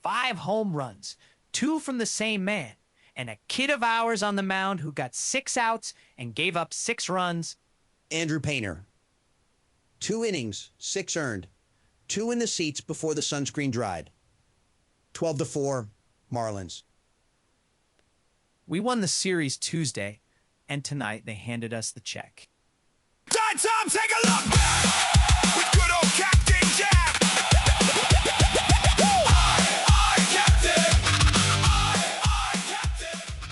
5 home runs, 2 from the same man, and a kid of ours on the mound who got 6 outs and gave up 6 runs. Andrew Painter. 2 innings, 6 earned. 2 in the seats before the sunscreen dried. 12-4, Marlins. We won the series Tuesday, and tonight they handed us the check. Time, take a look! With good old Captain Jack! Captain!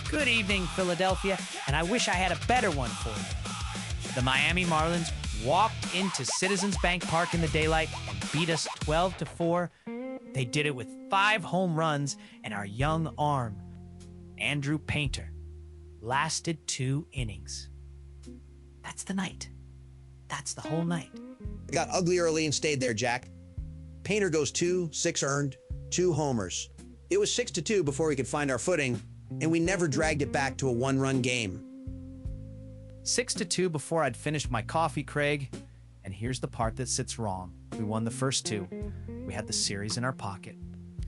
Good evening, Philadelphia, and I wish I had a better one for you. The Miami Marlins walked into Citizens Bank Park in the daylight and beat us 12-4. They did it with 5 home runs, and our young arm, Andrew Painter, lasted 2 innings. That's the night. That's the whole night. It got ugly early and stayed there, Jack. Painter goes 2, 6 earned, 2 homers. It was 6-2 before we could find our footing, and we never dragged it back to a 1-run game. 6-2 before I'd finished my coffee, Craig. And here's the part that sits wrong. We won the first 2. We had the series in our pocket.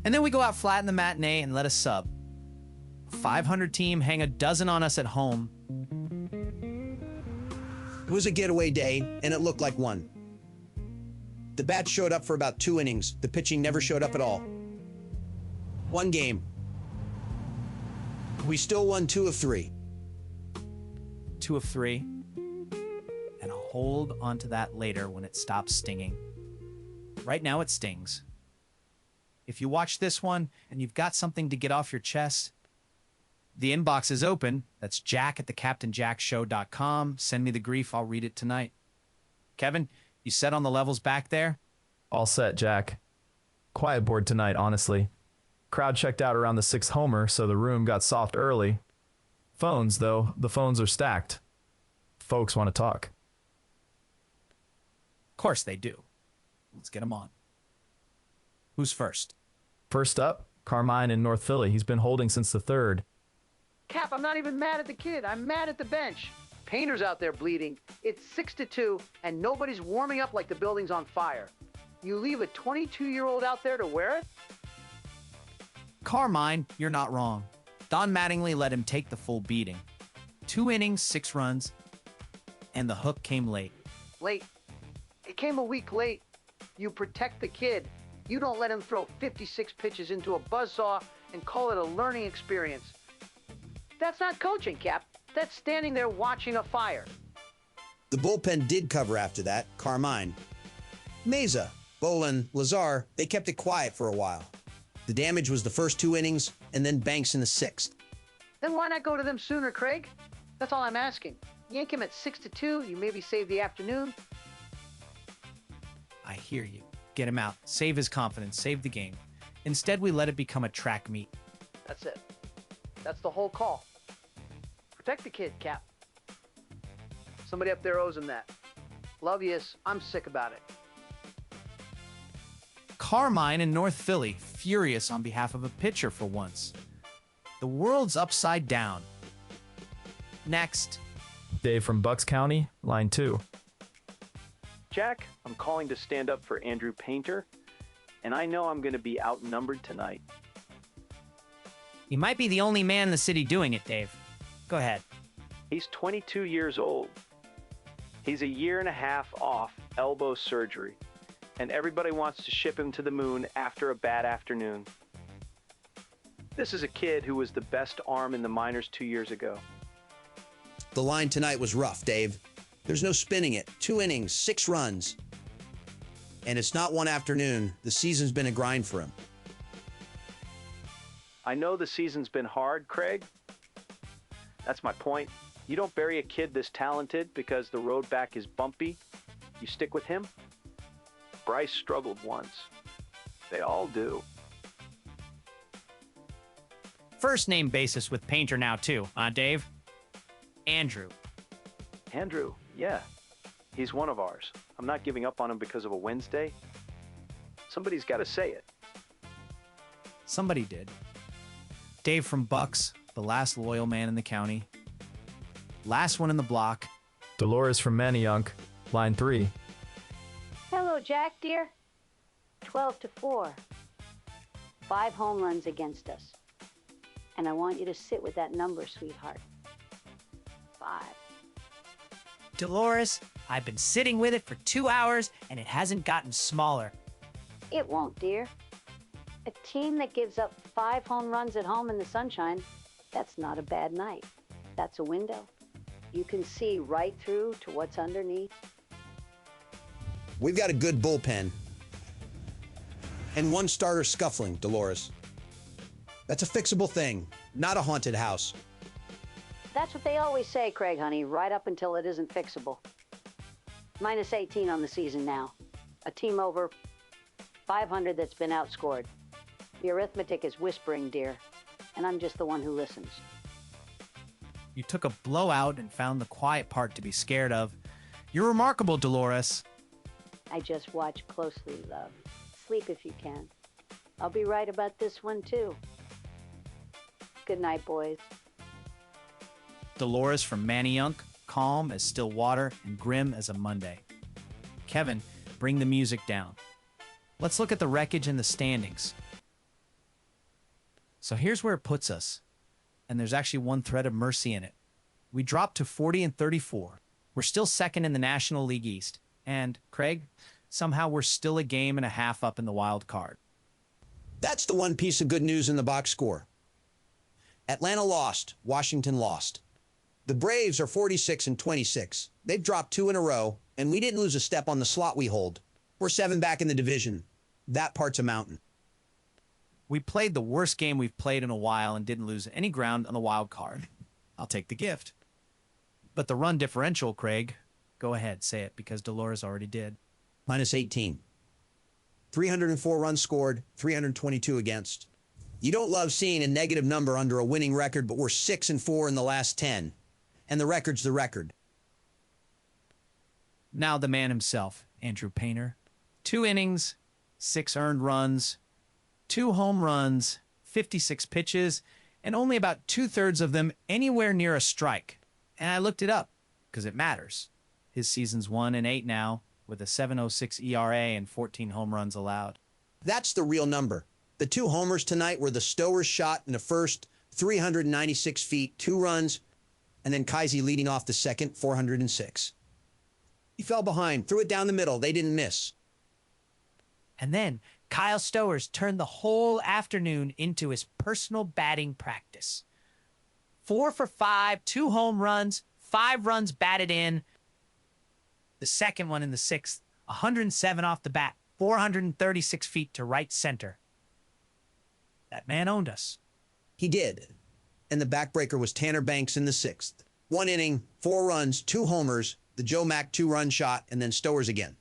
And then we go out flat in the matinee and let us sub. A 500 team hang a dozen on us at home. It was a getaway day, and it looked like one. The bats showed up for about 2 innings. The pitching never showed up at all. 1 game. We still won 2 of 3. 2 of 3. And I'll hold onto that later when it stops stinging. Right now it stings. If you watch this one and you've got something to get off your chest, the inbox is open. That's jack@thecaptainjackshow.com. Send me the grief. I'll read it tonight. Kevin, you set on the levels back there? All set, Jack. Quiet board tonight, honestly. Crowd checked out around the 6th homer, so the room got soft early. Phones, though, the phones are stacked. Folks want to talk. Of course they do. Let's get them on. Who's first? First up, Carmine in North Philly. He's been holding since the 3rd. Cap, I'm not even mad at the kid. I'm mad at the bench. Painter's out there bleeding. It's 6-2, and nobody's warming up like the building's on fire. You leave a 22-year-old out there to wear it? Carmine, you're not wrong. Don Mattingly let him take the full beating. 2 innings, 6 runs, and the hook came late. Late. It came a week late. You protect the kid. You don't let him throw 56 pitches into a buzzsaw and call it a learning experience. That's not coaching, Cap. That's standing there watching a fire. The bullpen did cover after that, Carmine. Meza, Bolin, Lazar, they kept it quiet for a while. The damage was the first 2 innings, and then Banks in the 6th. Then why not go to them sooner, Craig? That's all I'm asking. Yank him at 6-2, you maybe save the afternoon. I hear you. Get him out. Save his confidence. Save the game. Instead, we let it become a track meet. That's it. That's the whole call. Protect the kid, Cap. Somebody up there owes him that. Love yous. I'm sick about it. Carmine in North Philly, furious on behalf of a pitcher for once. The world's upside down. Next. Dave from Bucks County, line 2. Jack, I'm calling to stand up for Andrew Painter, and I know I'm going to be outnumbered tonight. You might be the only man in the city doing it, Dave. Go ahead. He's 22 years old. He's a year and a half off elbow surgery, and everybody wants to ship him to the moon after a bad afternoon. This is a kid who was the best arm in the minors 2 years ago. The line tonight was rough, Dave. There's no spinning it. 2 innings, 6 runs. And it's not one afternoon. The season's been a grind for him. I know the season's been hard, Craig. That's my point. You don't bury a kid this talented because the road back is bumpy. You stick with him. Bryce struggled once. They all do. First name basis with Painter now, too, Dave? Andrew. Andrew, yeah. He's one of ours. I'm not giving up on him because of a Wednesday. Somebody's got to say it. Somebody did. Dave from Bucks, the last loyal man in the county. Last one in the block. Dolores from Manayunk, line 3. Hello, Jack, dear. 12-4. 5 home runs against us. And I want you to sit with that number, sweetheart. 5. Dolores, I've been sitting with it for 2 hours, and it hasn't gotten smaller. It won't, dear. A team that gives up 5 home runs at home in the sunshine, that's not a bad night. That's a window. You can see right through to what's underneath. We've got a good bullpen. And one starter scuffling, Dolores. That's a fixable thing, not a haunted house. That's what they always say, Craig, honey, right up until it isn't fixable. Minus 18 on the season now. A team over 500 that's been outscored. The arithmetic is whispering, dear, and I'm just the one who listens. You took a blowout and found the quiet part to be scared of. You're remarkable, Dolores. I just watch closely, love. Sleep if you can. I'll be right about this one, too. Good night, boys. Dolores from Manayunk, calm as still water and grim as a Monday. Kevin, bring the music down. Let's look at the wreckage and the standings. So here's where it puts us. And there's actually one thread of mercy in it. We dropped to 40 and 34. We're still second in the National League East. And, Craig, somehow we're still a game and a half up in the wild card. That's the one piece of good news in the box score. Atlanta lost. Washington lost. The Braves are 46 and 26. They've dropped 2 in a row, and we didn't lose a step on the slot we hold. We're 7 back in the division. That part's a mountain. We played the worst game we've played in a while and didn't lose any ground on the wild card. I'll take the gift. But the run differential, Craig, go ahead, say it, because Dolores already did. Minus 18. 304 runs scored, 322 against. You don't love seeing a negative number under a winning record, but we're 6 and 4 in the last 10. And the record's the record. Now the man himself, Andrew Painter. 2 innings, 6 earned runs, 2 home runs, 56 pitches, and only about 2/3 of them anywhere near a strike. And I looked it up, because it matters. His season's 1-8 now, with a 7.06 E.R.A. and 14 home runs allowed. That's the real number. The 2 homers tonight were the Stowers shot in the first, 396 feet, 2 runs, and then Caissie leading off the second, 406. He fell behind, threw it down the middle. They didn't miss. And then Kyle Stowers turned the whole afternoon into his personal batting practice. 4 for 5, 2 home runs, 5 runs batted in. The second one in the 6th, 107 off the bat, 436 feet to right center. That man owned us. He did. And the backbreaker was Tanner Banks in the 6th. 1 inning, 4 runs, 2 homers, the Joe Mack 2-run shot, and then Stowers again.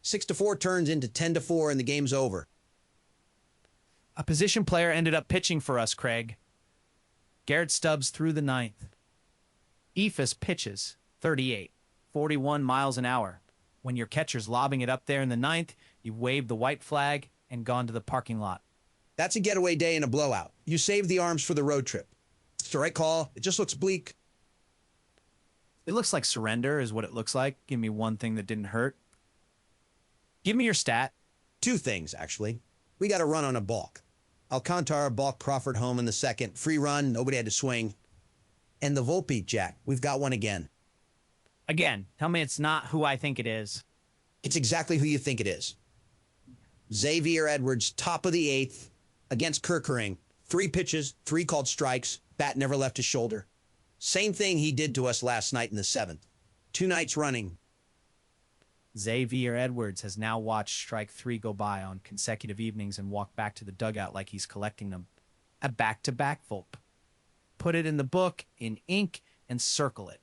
6-4 turns into 10-4, and the game's over. A position player ended up pitching for us, Craig. Garrett Stubbs threw the 9th. eephus pitches 38, 41 miles an hour. When your catcher's lobbing it up there in the 9th, you've waved the white flag and gone to the parking lot. That's a getaway day and a blowout. You saved the arms for the road trip. It's the right call. It just looks bleak. It looks like surrender is what it looks like. Give me one thing that didn't hurt. Give me your stat. 2 things, actually. We got a run on a balk. Alcántara balked Crawford home in the 2nd. Free run. Nobody had to swing. And the Volpe, Jack. We've got one again. Again, tell me it's not who I think it is. It's exactly who you think it is. Xavier Edwards, top of the 8th, against Kerkering. 3 pitches, 3 called strikes. Bat never left his shoulder. Same thing he did to us last night in the 7th. 2 nights running. Xavier Edwards has now watched strike 3 go by on consecutive evenings and walk back to the dugout like he's collecting them. A back-to-back Volpe. Put it in the book, in ink, and circle it.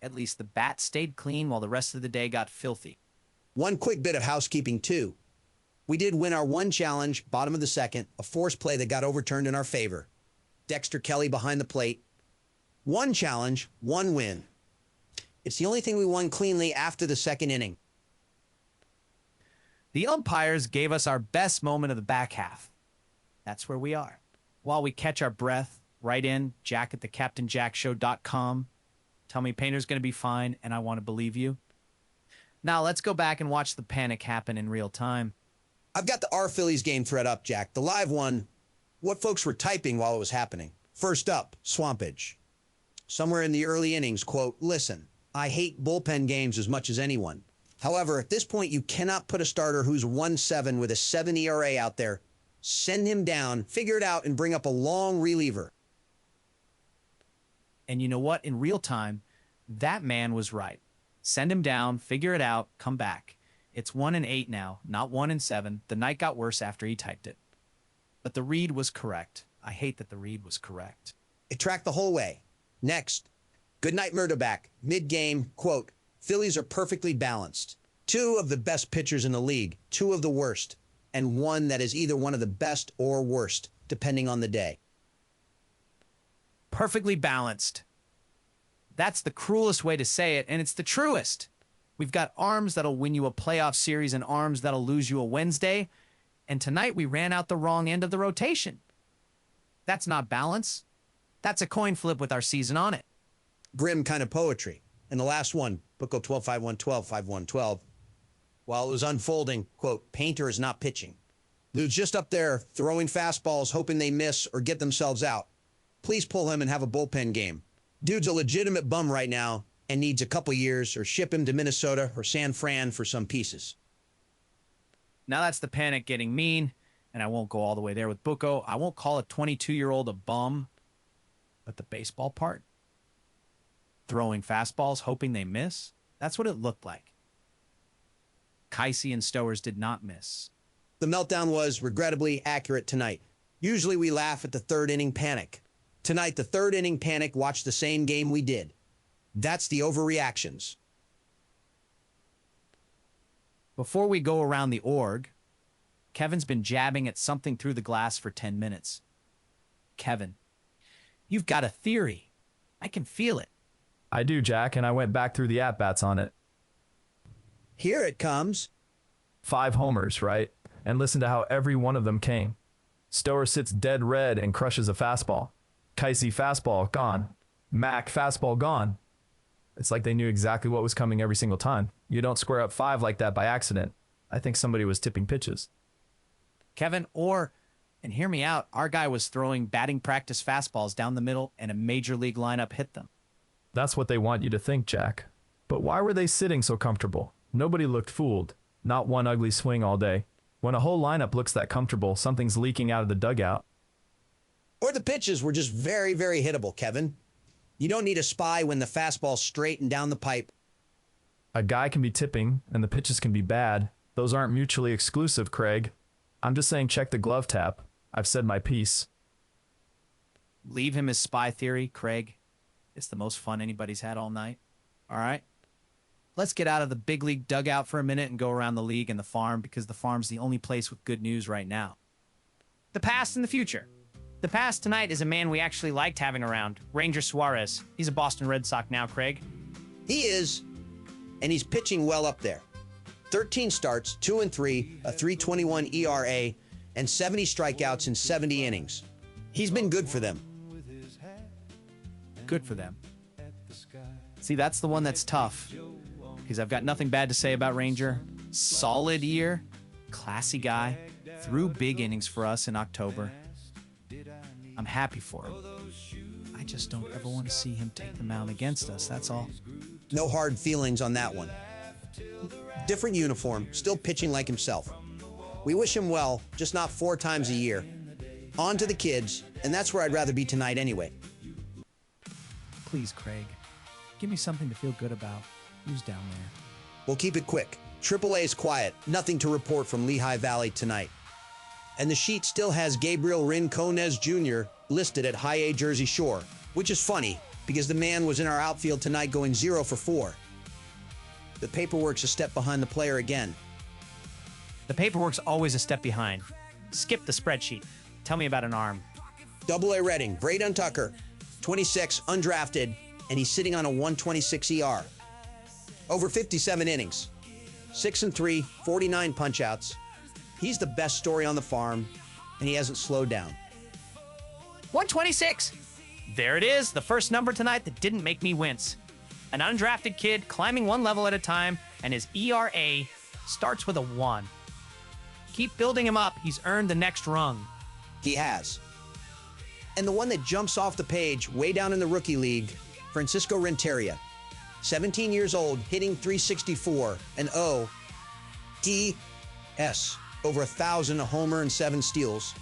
At least the bat stayed clean while the rest of the day got filthy. One quick bit of housekeeping, too. We did win our 1 challenge, bottom of the 2nd, a forced play that got overturned in our favor. Dexter Kelly behind the plate. 1 challenge, 1 win. It's the only thing we won cleanly after the 2nd inning. The umpires gave us our best moment of the back half. That's where we are. While we catch our breath, write in jack@thecaptainjackshow.com. Tell me Painter's going to be fine, and I want to believe you. Now let's go back and watch the panic happen in real time. I've got the R Phillies game thread up, Jack. The live one, what folks were typing while it was happening. First up, Swampage. Somewhere in the early innings, quote, "Listen, I hate bullpen games as much as anyone. However, at this point, you cannot put a starter who's 1-7 with a 7 E.R.A. out there. Send him down, figure it out, and bring up a long reliever." And you know what? In real time, that man was right. Send him down, figure it out, come back. It's 1-8 now, not 1-7. The night got worse after he typed it. But the read was correct. I hate that the read was correct. It tracked the whole way. Next, Goodnight Murderback, mid-game, quote, "Phillies are perfectly balanced. 2 of the best pitchers in the league, 2 of the worst, and 1 that is either one of the best or worst, depending on the day." Perfectly balanced. That's the cruelest way to say it, and it's the truest. We've got arms that'll win you a playoff series and arms that'll lose you a Wednesday, and tonight we ran out the wrong end of the rotation. That's not balance. That's a coin flip with our season on it. Grim kind of poetry. And the last one, Booko 12-5-1-12, 5-1-12. While it was unfolding, quote, "Painter is not pitching. Dude's just up there throwing fastballs, hoping they miss or get themselves out. Please pull him and have a bullpen game. Dude's a legitimate bum right now and needs a couple years, or ship him to Minnesota or San Fran for some pieces." Now that's the panic getting mean, and I won't go all the way there with Booko. I won't call a 22-year-old a bum, but the baseball part, throwing fastballs, hoping they miss, that's what it looked like. Caissie and Stowers did not miss. The meltdown was regrettably accurate tonight. Usually we laugh at the third inning panic. Tonight, the third inning panic watched the same game we did. That's the overreactions. Before we go around the org, Kevin's been jabbing at something through the glass for 10 minutes. Kevin, you've got a theory. I can feel it. I do, Jack, and I went back through the at-bats on it. Here it comes. 5 homers, right? And listen to how every one of them came. Stowers sits dead red and crushes a fastball. Caissie fastball, gone. Mack fastball, gone. It's like they knew exactly what was coming every single time. You don't square up 5 like that by accident. I think somebody was tipping pitches. Kevin, and hear me out, our guy was throwing batting practice fastballs down the middle and a major league lineup hit them. That's what they want you to think, Jack. But why were they sitting so comfortable? Nobody looked fooled. Not one ugly swing all day. When a whole lineup looks that comfortable, something's leaking out of the dugout. Or the pitches were just very, very hittable, Kevin. You don't need a spy when the fastball's straight and down the pipe. A guy can be tipping, and the pitches can be bad. Those aren't mutually exclusive, Craig. I'm just saying check the glove tap. I've said my piece. Leave him his spy theory, Craig. It's the most fun anybody's had all night. All right? Let's get out of the big league dugout for a minute and go around the league and the farm, because the farm's the only place with good news right now. The past and the future. The past tonight is a man we actually liked having around, Ranger Suárez. He's a Boston Red Sox now, Craig. He is, and he's pitching well up there. 13 starts, 2-3, a 3.21 E.R.A, and 70 strikeouts in 70 innings. He's been good for them. Good for them. See, that's the one that's tough, because I've got nothing bad to say about Ranger. Solid year, classy guy, threw big innings for us in October. I'm happy for him. I just don't ever want to see him take the mound against us, that's all. No hard feelings on that one. Different uniform, still pitching like himself. We wish him well, just not 4 times a year. On to the kids, and that's where I'd rather be tonight anyway. Please, Craig, give me something to feel good about. Who's down there? We'll keep it quick. AAA is quiet, nothing to report from Lehigh Valley tonight. And the sheet still has Gabriel Rinconez Jr. listed at High A Jersey Shore, which is funny because the man was in our outfield tonight going 0 for 4. The paperwork's a step behind the player again. The paperwork's always a step behind. Skip the spreadsheet. Tell me about an arm. Double-A Reading, Braydon Tucker, 26, undrafted, and he's sitting on a 126 ER. Over 57 innings, 6-3, 49 punch-outs. He's the best story on the farm, and he hasn't slowed down. 126! There it is, the first number tonight that didn't make me wince. An undrafted kid climbing one level at a time, and his E.R.A. starts with a 1. Keep building him up. He's earned the next rung. He has. And the one that jumps off the page way down in the rookie league, Francisco Renteria. 17 years old, hitting .364, an O.E.S. Over 1,000, a homer and 7 steals.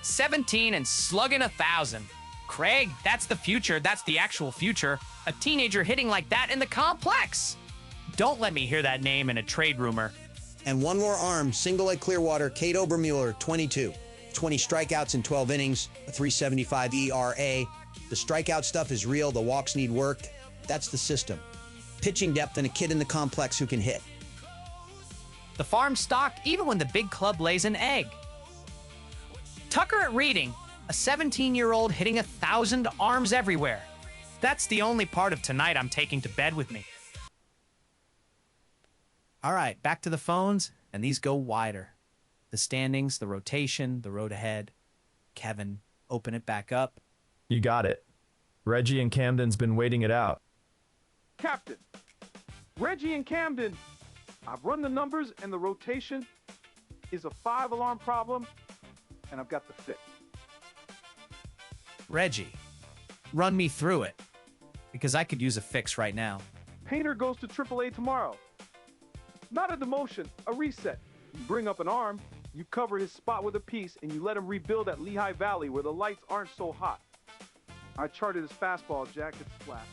17 and slugging 1,000. Craig, that's the future. That's the actual future. A teenager hitting like that in the complex. Don't let me hear that name in a trade rumor. And one more arm, single at Clearwater, Kate Obermueller, 22. 20 strikeouts in 12 innings, a .375 E.R.A. The strikeout stuff is real. The walks need work. That's the system. Pitching depth and a kid in the complex who can hit. The farm stock, even when the big club lays an egg. Tucker at Reading, a 17-year-old hitting 1,000 arms everywhere. That's the only part of tonight I'm taking to bed with me. All right, back to the phones, and these go wider. The standings, the rotation, the road ahead. Kevin, open it back up. You got it. Reggie and Camden's been waiting it out. Captain, Reggie and Camden, I've run the numbers and the rotation is a 5-alarm problem, and I've got the fix. Reggie, run me through it, because I could use a fix right now. Painter goes to AAA tomorrow. Not a demotion, a reset. You bring up an arm, you cover his spot with a piece, and you let him rebuild at Lehigh Valley where the lights aren't so hot. I charted his fastball, Jack. It's flat.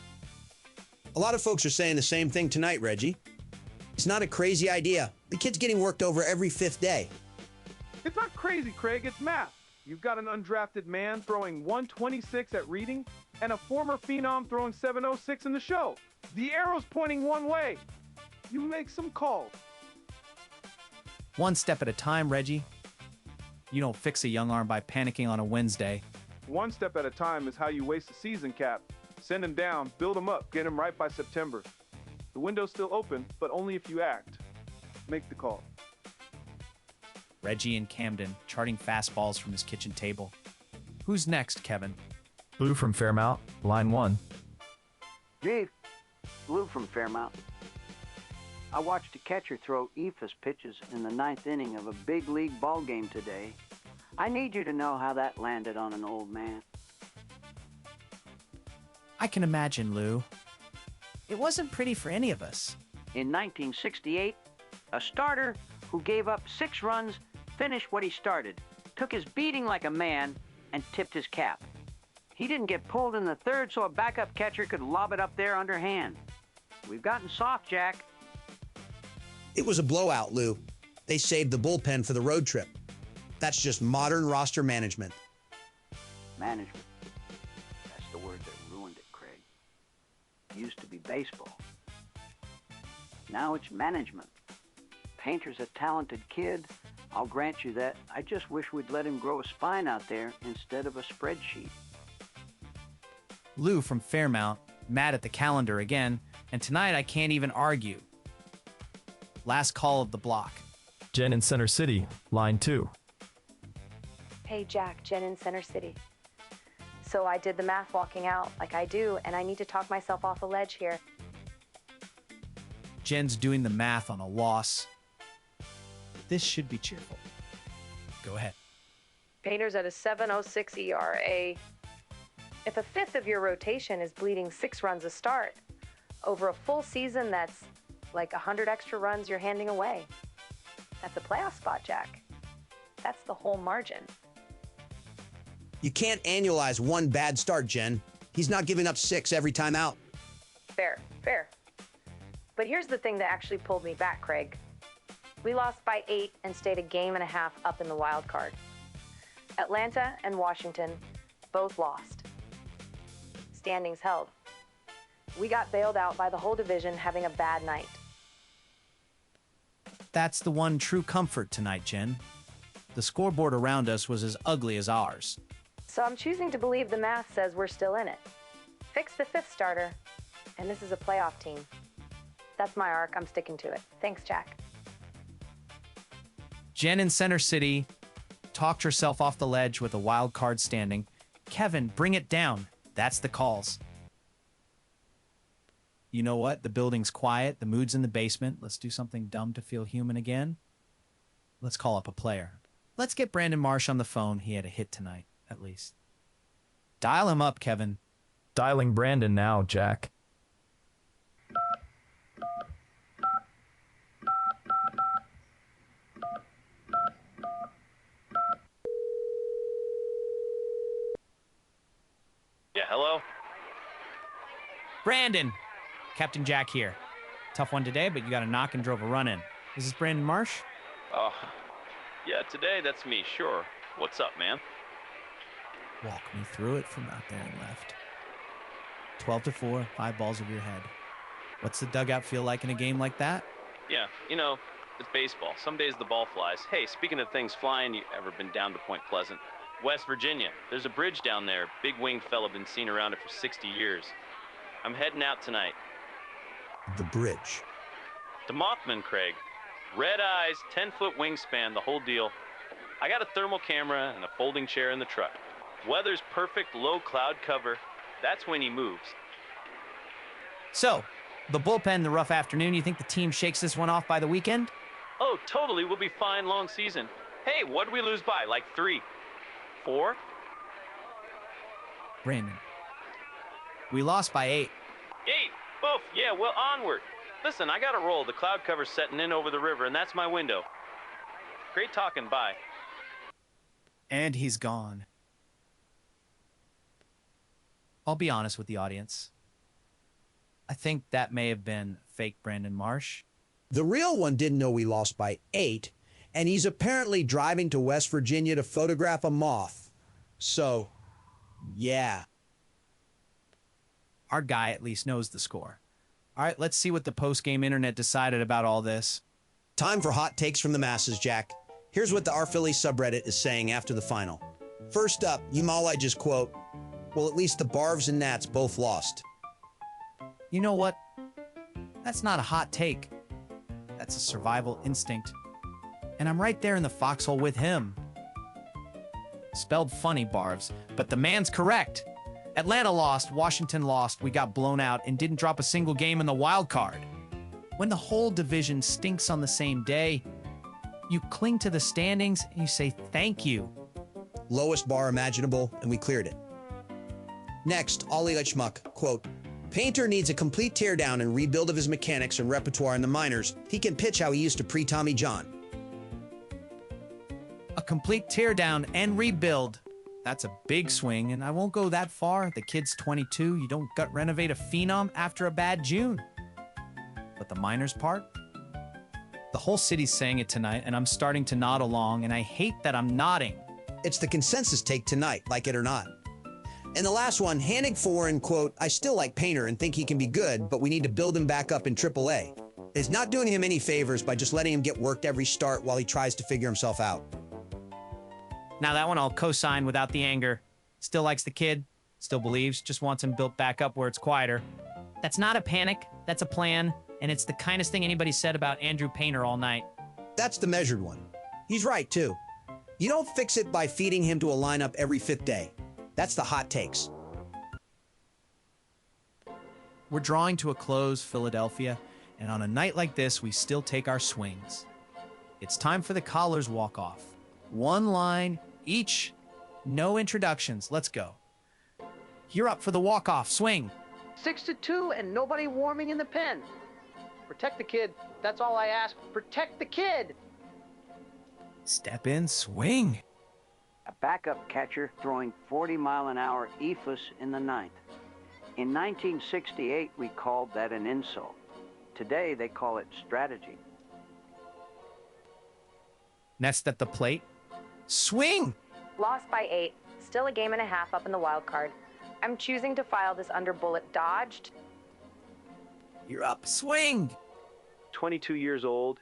A lot of folks are saying the same thing tonight, Reggie. It's not a crazy idea. The kid's getting worked over every 5th day. It's not crazy, Craig. It's math. You've got an undrafted man throwing 126 at Reading and a former phenom throwing 706 in the show. The arrow's pointing one way. You make some calls. One step at a time, Reggie. You don't fix a young arm by panicking on a Wednesday. One step at a time is how you waste a season, Cap. Send him down, build him up, get him right by September. The window's still open, but only if you act. Make the call. Reggie and Camden charting fastballs from his kitchen table. Who's next, Kevin? Lou from Fairmount, line 1. Chief, Lou from Fairmount. I watched a catcher throw eephus pitches in the 9th inning of a big league ball game today. I need you to know how that landed on an old man. I can imagine, Lou. It wasn't pretty for any of us. In 1968, a starter who gave up 6 runs finished what he started, took his beating like a man, and tipped his cap. He didn't get pulled in the 3rd so a backup catcher could lob it up there underhand. We've gotten soft, Jack. It was a blowout, Lou. They saved the bullpen for the road trip. That's just modern roster management. Management. That's the word that ruined it, Craig. It used to be baseball. Now it's management. Painter's a talented kid. I'll grant you that. I just wish we'd let him grow a spine out there instead of a spreadsheet. Lou from Fairmount, mad at the calendar again, and tonight I can't even argue. Last call of the block. Jen in Center City, line 2. Hey, Jack, Jen in Center City. So I did the math walking out like I do, and I need to talk myself off a ledge here. Jen's doing the math on a loss. This should be cheerful. Go ahead. Painter's at a 7.06 E.R.A. If a 5th of your rotation is bleeding 6 runs a start, over a full season, that's like 100 extra runs you're handing away. That's a playoff spot, Jack. That's the whole margin. You can't annualize one bad start, Jen. He's not giving up 6 every time out. Fair, fair. But here's the thing that actually pulled me back, Craig. We lost by 8 and stayed a game and a half up in the wild card. Atlanta and Washington both lost. Standings held. We got bailed out by the whole division having a bad night. That's the one true comfort tonight, Jen. The scoreboard around us was as ugly as ours. So I'm choosing to believe the math says we're still in it. Fix the 5th starter, and this is a playoff team. That's my arc. I'm sticking to it. Thanks, Jack. Jen in Center City talked herself off the ledge with a wild card standing. Kevin, bring it down. That's the calls. You know what? The building's quiet. The mood's in the basement. Let's do something dumb to feel human again. Let's call up a player. Let's get Brandon Marsh on the phone. He had a hit tonight, at least. Dial him up, Kevin. Dialing Brandon now, Jack. Yeah, hello? Brandon! Captain Jack here. Tough one today, but you got a knock and drove a run in. Is this Brandon Marsh? Oh, yeah, today that's me, sure. What's up, man? Walk me through it from out there and left. 12-4, 5 balls over your head. What's the dugout feel like in a game like that? Yeah, you know, it's baseball. Some days the ball flies. Hey, speaking of things flying, you ever been down to Point Pleasant? West Virginia. There's a bridge down there. Big winged fella been seen around it for 60 years. I'm heading out tonight. The bridge. To Mothman, Craig. Red eyes, 10-foot wingspan, the whole deal. I got a thermal camera and a folding chair in the truck. Weather's perfect, low cloud cover. That's when he moves. So, the bullpen, the rough afternoon, you think the team shakes this one off by the weekend? Oh, totally. We'll be fine long season. Hey, what'd we lose by? Like 3? 4? Brandon. We lost by 8. 8? Boof. Yeah, well, onward. Listen, I gotta roll. The cloud cover's setting in over the river, and that's my window. Great talking. Bye. And he's gone. I'll be honest with the audience. I think that may have been fake Brandon Marsh. The real one didn't know we lost by 8, and he's apparently driving to West Virginia to photograph a moth. So, yeah. Our guy at least knows the score. All right, let's see what the post-game internet decided about all this. Time for hot takes from the masses, Jack. Here's what the R-Phillies subreddit is saying after the final. First up, I just quote, well, at least the Barvs and Nats both lost. You know what? That's not a hot take. That's a survival instinct. And I'm right there in the foxhole with him. Spelled funny, Barvs, but the man's correct. Atlanta lost, Washington lost, we got blown out, and didn't drop a single game in the wild card. When the whole division stinks on the same day, you cling to the standings and you say thank you. Lowest bar imaginable, and we cleared it. Next, Ollie Schmuck, quote, Painter needs a complete teardown and rebuild of his mechanics and repertoire in the minors. He can pitch how he used to pre-Tommy John. A complete teardown and rebuild. That's a big swing, and I won't go that far. The kid's 22. You don't gut renovate a phenom after a bad June. But the minors part? The whole city's saying it tonight, and I'm starting to nod along, and I hate that I'm nodding. It's the consensus take tonight, like it or not. And the last one, Hanig Foreign, quote, I still like Painter and think he can be good, but we need to build him back up in AAA. It's not doing him any favors by just letting him get worked every start while he tries to figure himself out. Now that one I'll co-sign without the anger. Still likes the kid, still believes, just wants him built back up where it's quieter. That's not a panic, that's a plan, and it's the kindest thing anybody said about Andrew Painter all night. That's the measured one. He's right, too. You don't fix it by feeding him to a lineup every 5th day. That's the hot takes. We're drawing to a close, Philadelphia, and on a night like this, we still take our swings. It's time for the callers walk-off. One line each, no introductions. Let's go. You're up for the walk-off. Swing. 6-2 and nobody warming in the pen. Protect the kid. That's all I ask. Protect the kid. Step in, swing. A backup catcher throwing 40-mile-an-hour eephus in the 9th. In 1968, we called that an insult. Today, they call it strategy. Next at the plate. Swing! Lost by 8, still a game and a half up in the wild card. I'm choosing to file this under bullet dodged. You're up. Swing! 22 years old,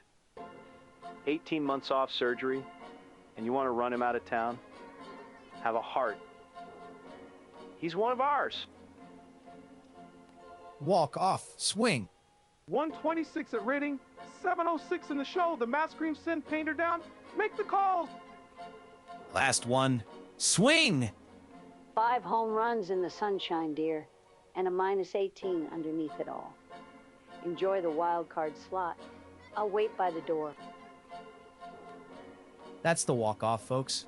18 months off surgery, and you want to run him out of town? Have a heart. He's one of ours. Walk off. Swing. 126 at rating, 706 in the show. The mass scream send Painter down. Make the calls. Last one. Swing! 5 home runs in the sunshine, dear, and a -18 underneath it all. Enjoy the wild card slot. I'll wait by the door. That's the walk-off, folks.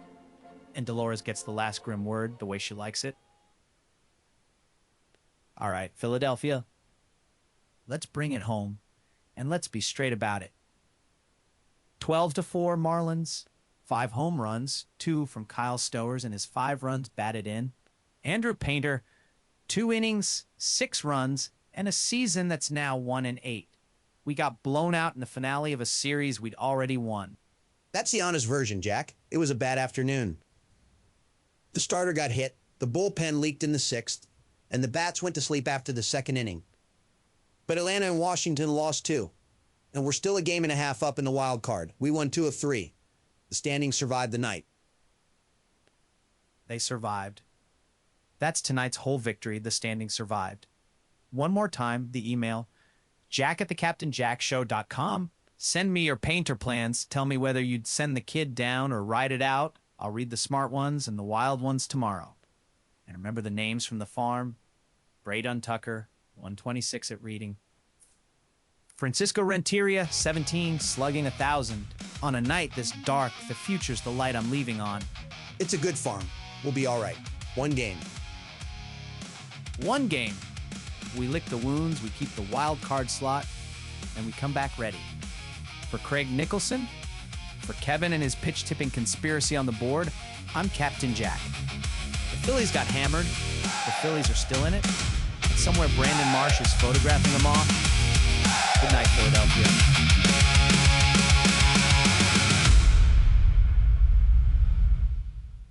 And Dolores gets the last grim word the way she likes it. All right, Philadelphia. Let's bring it home, and let's be straight about it. 12-4 Marlins, 5 home runs, 2 from Kyle Stowers and his 5 runs batted in. Andrew Painter, 2 innings, 6 runs, and a season that's now 1-8. We got blown out in the finale of a series we'd already won. That's the honest version, Jack. It was a bad afternoon. The starter got hit, the bullpen leaked in the 6th, and the bats went to sleep after the 2nd inning. But Atlanta and Washington lost too, and we're still a game and a half up in the wild card. We won 2 of 3. The standings survived the night. They survived. That's tonight's whole victory. The standings survived. One more time, the email, jack@thecaptainjackshow.com. Send me your painter plans. Tell me whether you'd send the kid down or ride it out. I'll read the smart ones and the wild ones tomorrow. And remember the names from the farm. Braydon Tucker, 126 at reading. Francisco Renteria, 17, slugging 1,000. On a night this dark, the future's the light I'm leaving on. It's a good farm. We'll be all right. 1 game. 1 game. We lick the wounds, we keep the wild card slot, and we come back ready. For Craig Nicholson, for Kevin and his pitch-tipping conspiracy on the board, I'm Captain Jack. The Phillies got hammered. The Phillies are still in it. And somewhere Brandon Marsh is photographing them off. Good night, Philadelphia.